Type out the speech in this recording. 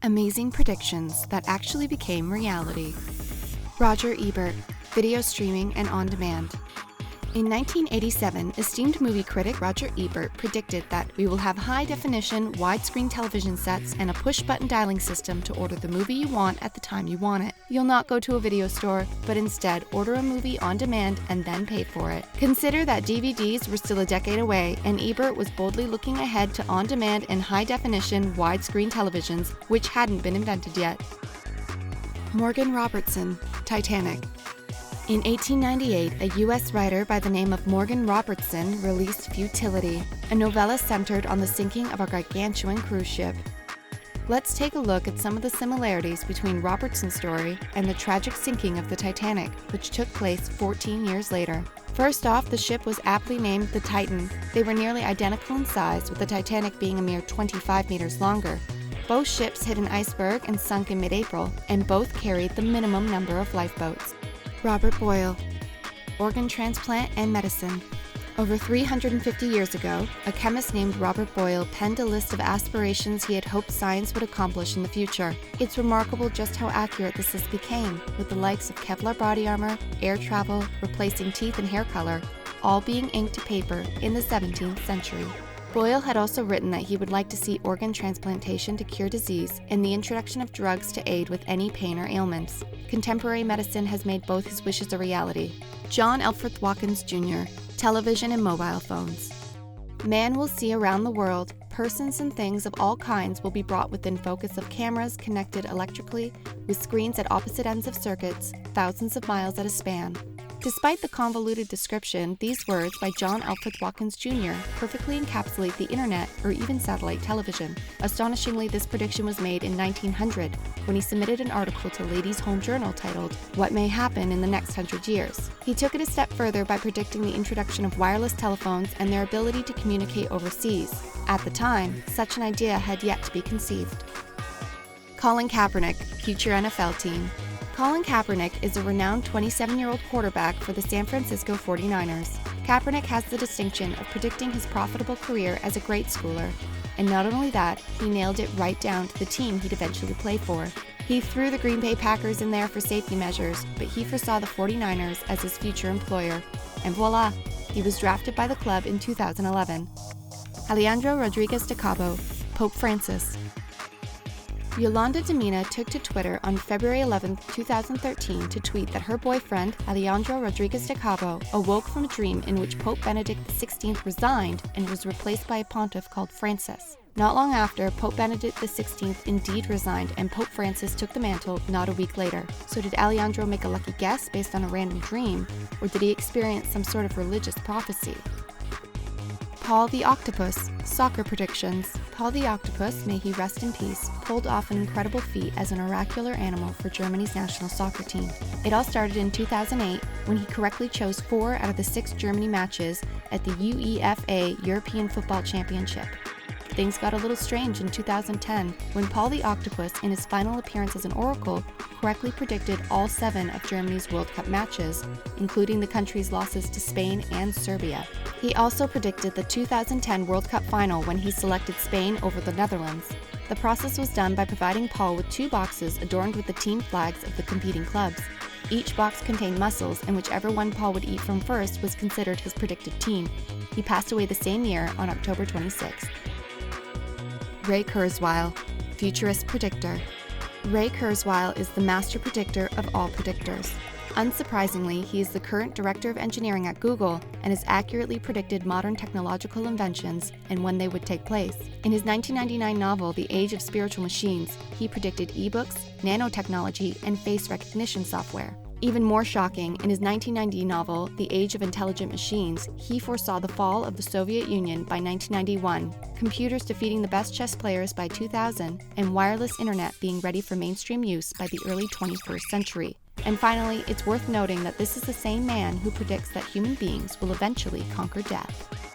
Amazing predictions that actually became reality. Roger Ebert, video streaming and on demand. In 1987, esteemed movie critic Roger Ebert predicted that we will have high-definition, widescreen television sets and a push-button dialing system to order the movie you want at the time you want it. You'll not go to a video store, but instead order a movie on demand and then pay for it. Consider that DVDs were still a decade away, and Ebert was boldly looking ahead to on-demand and high-definition, widescreen televisions, which hadn't been invented yet. Morgan Robertson, Titanic. In 1898, a U.S. writer by the name of Morgan Robertson released Futility, a novella centered on the sinking of a gargantuan cruise ship. Let's take a look at some of the similarities between Robertson's story and the tragic sinking of the Titanic, which took place 14 years later. First off, the ship was aptly named the Titan. They were nearly identical in size, with the Titanic being a mere 25 meters longer. Both ships hit an iceberg and sunk in mid-April, and both carried the minimum number of lifeboats. Robert Boyle, organ transplant and medicine. Over 350 years ago, a chemist named Robert Boyle penned a list of aspirations he had hoped science would accomplish in the future. It's remarkable just how accurate this list became, with the likes of Kevlar body armor, air travel, replacing teeth and hair color, all being inked to paper in the 17th century. Boyle had also written that he would like to see organ transplantation to cure disease and the introduction of drugs to aid with any pain or ailments. Contemporary medicine has made both his wishes a reality. John Alfred Watkins Jr., television and mobile phones. Man will see around the world, persons and things of all kinds will be brought within focus of cameras connected electrically with screens at opposite ends of circuits, thousands of miles at a span. Despite the convoluted description, these words by John Alfred Watkins Jr. perfectly encapsulate the internet or even satellite television. Astonishingly, this prediction was made in 1900 when he submitted an article to Ladies' Home Journal titled, "What May Happen in the Next 100 Years." He took it a step further by predicting the introduction of wireless telephones and their ability to communicate overseas. At the time, such an idea had yet to be conceived. Colin Kaepernick, future NFL team. Colin Kaepernick is a renowned 27-year-old quarterback for the San Francisco 49ers. Kaepernick has the distinction of predicting his profitable career as a grade schooler. And not only that, he nailed it right down to the team he'd eventually play for. He threw the Green Bay Packers in there for safety measures, but he foresaw the 49ers as his future employer. And voila, he was drafted by the club in 2011. Alejandro Rodriguez de Cabo, Pope Francis. Yolanda Demina took to Twitter on February 11, 2013 to tweet that her boyfriend, Alejandro Rodriguez de Cabo, awoke from a dream in which Pope Benedict XVI resigned and was replaced by a pontiff called Francis. Not long after, Pope Benedict XVI indeed resigned and Pope Francis took the mantle not a week later. So did Alejandro make a lucky guess based on a random dream, or did he experience some sort of religious prophecy? Paul the Octopus, soccer predictions. Paul the Octopus, may he rest in peace, pulled off an incredible feat as an oracular animal for Germany's national soccer team. It all started in 2008 when he correctly chose 4 out of the 6 Germany matches at the UEFA European Football Championship. Things got a little strange in 2010 when Paul the Octopus, in his final appearance as an oracle, correctly predicted all 7 of Germany's World Cup matches, including the country's losses to Spain and Serbia. He also predicted the 2010 World Cup final when he selected Spain over the Netherlands. The process was done by providing Paul with 2 boxes adorned with the team flags of the competing clubs. Each box contained mussels, and whichever one Paul would eat from first was considered his predicted team. He passed away the same year on October 26th. Ray Kurzweil, futurist predictor. Ray Kurzweil is the master predictor of all predictors. Unsurprisingly, he is the current director of engineering at Google and has accurately predicted modern technological inventions and when they would take place. In his 1999 novel, The Age of Spiritual Machines, he predicted ebooks, nanotechnology, and face recognition software. Even more shocking, in his 1990 novel, The Age of Intelligent Machines, he foresaw the fall of the Soviet Union by 1991, computers defeating the best chess players by 2000, and wireless internet being ready for mainstream use by the early 21st century. And finally, it's worth noting that this is the same man who predicts that human beings will eventually conquer death.